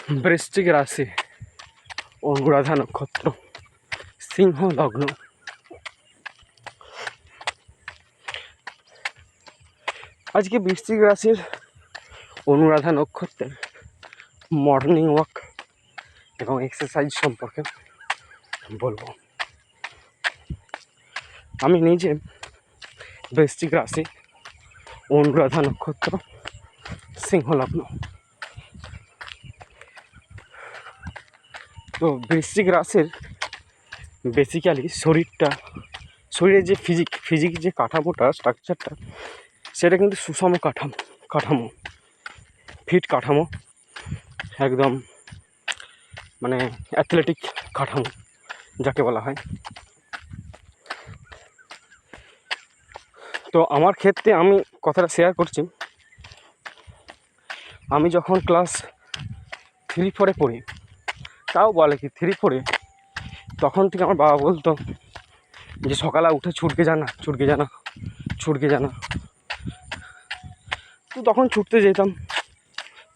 বৃশ্চিক রাশি, অনুরাধা নক্ষত্র, সিংহ লগ্ন। আজকে বৃশ্চিক রাশির অনুরাধা নক্ষত্রের মর্নিং ওয়াক এবং এক্সারসাইজ সম্পর্কে বলবো। আমি নিজে বৃশ্চিক রাশি, অনুরাধা নক্ষত্র, সিংহ লগ্ন। তো বৃশ্চিক রাশির বেসিক্যালি শরীরের যে ফিজিক যে কাঠামোটা, স্ট্রাকচারটা, সেটা কিন্তু সুষম কাঠামো ফিট কাঠামো, একদম মানে অ্যাথলেটিক কাঠামো যাকে বলা হয়। তো আমার ক্ষেত্রে আমি কথাটা শেয়ার করছি। আমি যখন ক্লাস 3-4 পড়ি, তাও বলে কি 3-4, তখন থেকে আমার বাবা বলতো যে সকালে উঠে ছুটকে জানা। তো তখন ছুটতে যেতাম,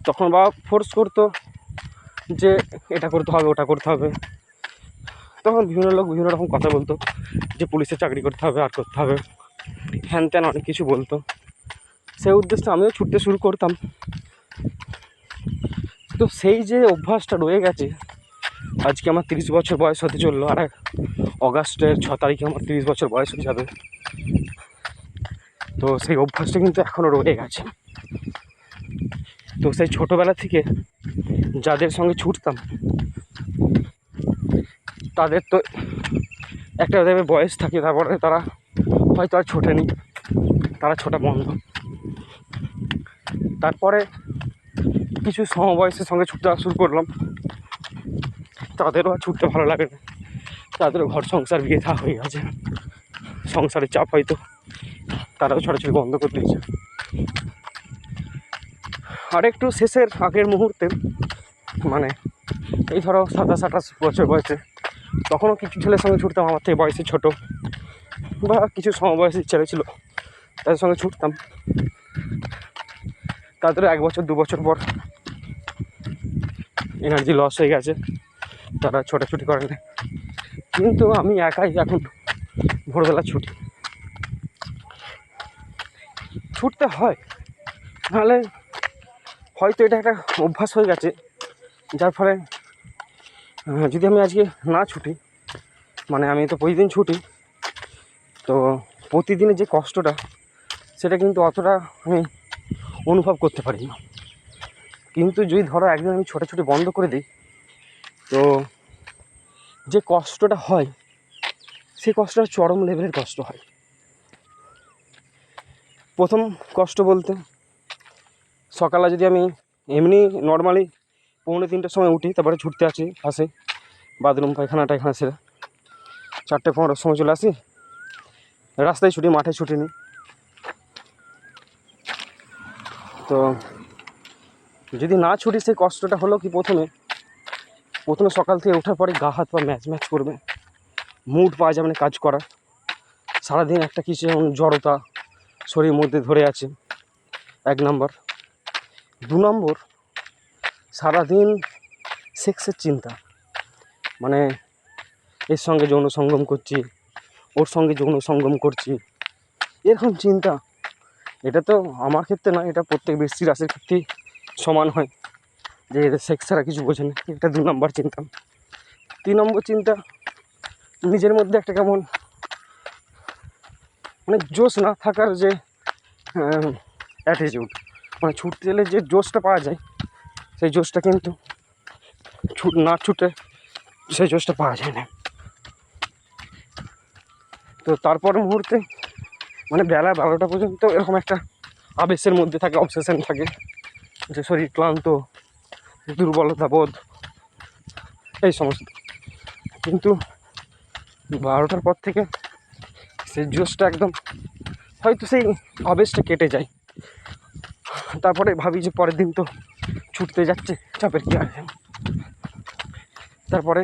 তখন বাবা ফোর্স করতো যে এটা করতে হবে, ওটা করতে হবে। তখন বিভিন্ন লোক বিভিন্ন রকম কথা বলতো যে পুলিশের চাকরি করতে হবে, আর করতে হবে, হ্যান ত্যান অনেক কিছু বলতো। সেই উদ্দেশ্যে আমিও ছুটতে শুরু করতাম। তো সেই যে অভ্যাসটা রয়ে গেছে, আজকে আমার 30 বছর বয়স হতে চললো, আর অগাস্টের 6 তারিখে আমার 30 বছর বয়স হয়ে যাবে। তো সেই অভ্যাসটা কিন্তু এখনও রয়ে গেছে। তো সেই ছোটোবেলা থেকে যাদের সঙ্গে ছুটতাম, তাদের তো একটা দেবে বয়স থাকে, তারপরে তারা হয়তো আর ছোটেনি, তারা ছোটা বন্ধ। তারপরে কিছু সমবয়সের সঙ্গে ছুটতে শুরু করলাম, তাদেরও আর ছুটতে ভালো লাগে না, তাদেরও ঘর সংসার বিয়ে থা হয়ে গেছে, সংসারের চাপ হয়তো, তারাও ছোটাছুটি বন্ধ করে দিয়েছে। আর একটু শেষের আগের মুহূর্তে, মানে এই ধরো 27-28 বছর বয়সে, তখনও কিছু ছেলের সঙ্গে ছুটতাম আমার থেকে বয়সে ছোটো, বা কিছু সমবয়সী ছেলে ছিল, তাদের সঙ্গে ছুটতাম। তাদেরও 1 বছর 2 বছর পর এনার্জি লস হয়ে গেছে, তারা ছোটাছুটি করে না। কিন্তু আমি একাই এখন ভোরবেলা ছুটতে হয়, নাহলে হয়তো এটা একটা অভ্যাস হয়ে গেছে, যার ফলে যদি আমি আজকে না ছুটি, মানে আমি তো প্রতিদিন ছুটি, তো প্রতিদিনের যে কষ্টটা, সেটা কিন্তু অতটা আমি অনুভব করতে পারি না। কিন্তু যদি ধরো একদিন আমি ছোটাছুটি বন্ধ করে দিই, তো যে কষ্টটা হয়, সেই কষ্টটা চরম লেভেলের কষ্ট হয়। প্রথম কষ্ট বলতে, সকালে যদি আমি এমনি নর্মালি 2:45-র সময় উঠি, তারপরে ছুটতে আসি, আসে বাথরুম পায়খানাটা এখানে সেরে 4:15-র সময় চলে আসি, রাস্তায় ছুটি, মাঠে ছুটি নিই। তো যদি না ছুটি, সেই কষ্টটা হলো কি, প্রথমে সকাল থেকে ওঠার পরে গা হাত পা ম্যাচ করবে, মুড পাওয়া যাবে না কাজ করার, সারাদিন একটা কিছু জড়তা শরীরের মধ্যে ধরে আছে, 1 নম্বর। 2 নম্বর, সারাদিন সেক্সের চিন্তা, মানে এর সঙ্গে যৌন সঙ্গম করছি, ওর সঙ্গে যৌন সঙ্গম করছি, এরকম চিন্তা। এটা তো আমার ক্ষেত্রে না, এটা প্রত্যেক বৃশ্চিক রাশির ক্ষেত্রেই সমান হয়, যে এদের সেক্স ছাড়া কিছু বোঝে না। এটা 2 নম্বর চিন্তা। 3 নম্বর চিন্তা, নিজের মধ্যে একটা কেমন মানে জোশ না থাকার যে অ্যাটিটিউড, মানে ছুটতে গেলে যে জোশটা পাওয়া যায়, সেই জোশটা কিন্তু না ছুটে সেই জোশটা পাওয়া যায় না। তো তারপর মুহূর্তে, মানে বেলা 12টা পর্যন্ত এরকম একটা আবেশের মধ্যে থাকে, অবসেশন থাকে, যে শরীর ক্লান্ত, দুর্বলতা বোধ, এই সমস্ত। কিন্তু 12টার পর থেকে সেই জোশটা একদম, হয়তো সেই আবেশটা কেটে যায়। তারপরে ভাবি যে পরের দিন তো ছুটতে যাচ্ছে, চাপের কী আছে। তারপরে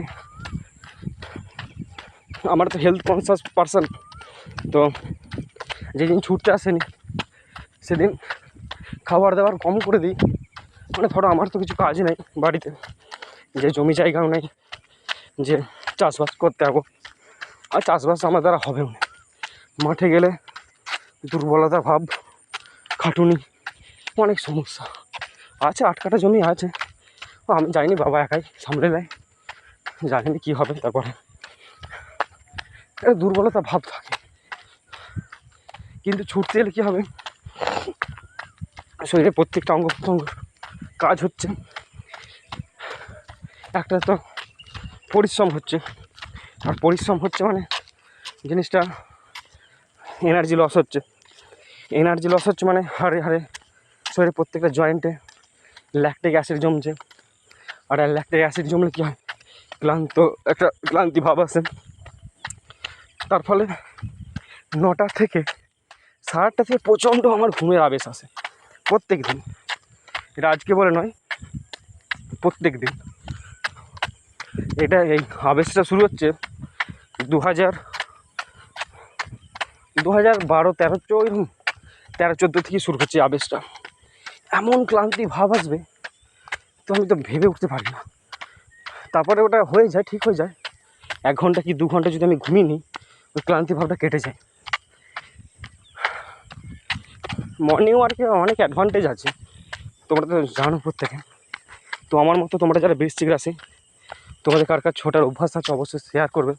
আমার তো হেলথ কনসাস পারসন, তো যেদিন ছুটতে আসেনি সেদিন খাবার দাবার কম করে দিই। মানে ধরো আমার তো কিছু কাজ নেই বাড়িতে, যে জমি জায়গাও নেই যে চাষবাস করতে যাবো, আর চাষবাস আমার দ্বারা হবেও না। মাঠে গেলে দুর্বলতা ভাব, খাটুনি, অনেক সমস্যা আছে। 8 কাঠা জমি আছে, আমি যাইনি, বাবা একাই সামলে নেয়, জানিনি কী হবে। তারপরে একটা দুর্বলতা ভাব থাকে, কিন্তু ছুটতে এলে কী হবে, শরীরে প্রত্যেকটা অঙ্গ প্রত্যঙ্গ কাজ হচ্ছে, একটা তো পরিশ্রম হচ্ছে। আর পরিশ্রম হচ্ছে মানে জিনিসটা এনার্জি লস হচ্ছে, এনার্জি লস হচ্ছে মানে হাড়ে হাড়ে শরীরের প্রত্যেকটা জয়েন্টে ল্যাকটিক অ্যাসিড জমছে। আর ল্যাকটিক অ্যাসিড জমলে কী হয়, একটা ক্লান্তি ভাব আসে। তার ফলে 9টা থেকে 8:30 থেকে প্রচণ্ড আমার ঘুমের আবেশ আসে প্রত্যেক দিন। এটা আজকে বলে নয়, প্রত্যেক দিন। এটা এই আবেশটা শুরু হচ্ছে 2012-13 এরকম 13-14 থেকে শুরু হচ্ছে আবেশটা। এমন ক্লান্তি ভাব আসবে তো আমি তো ভেবে উঠতে পারি না। তারপরে ওটা হয়ে যায়, ঠিক হয়ে যায়। 1 ঘন্টা কি 2 ঘন্টা যদি আমি ঘুমিয়ে নিই, ওই ক্লান্তি ভাবটা কেটে যায়। মর্নিং ওয়ার্কে অনেক অ্যাডভান্টেজ আছে, তোমরা তো জানো প্রত্যেকে। তো আমার মতো তোমরা যারা বৃশ্চিক রাশি, তোমাদের কার ছোটার অভ্যাস আছে অবশ্যই শেয়ার করবে।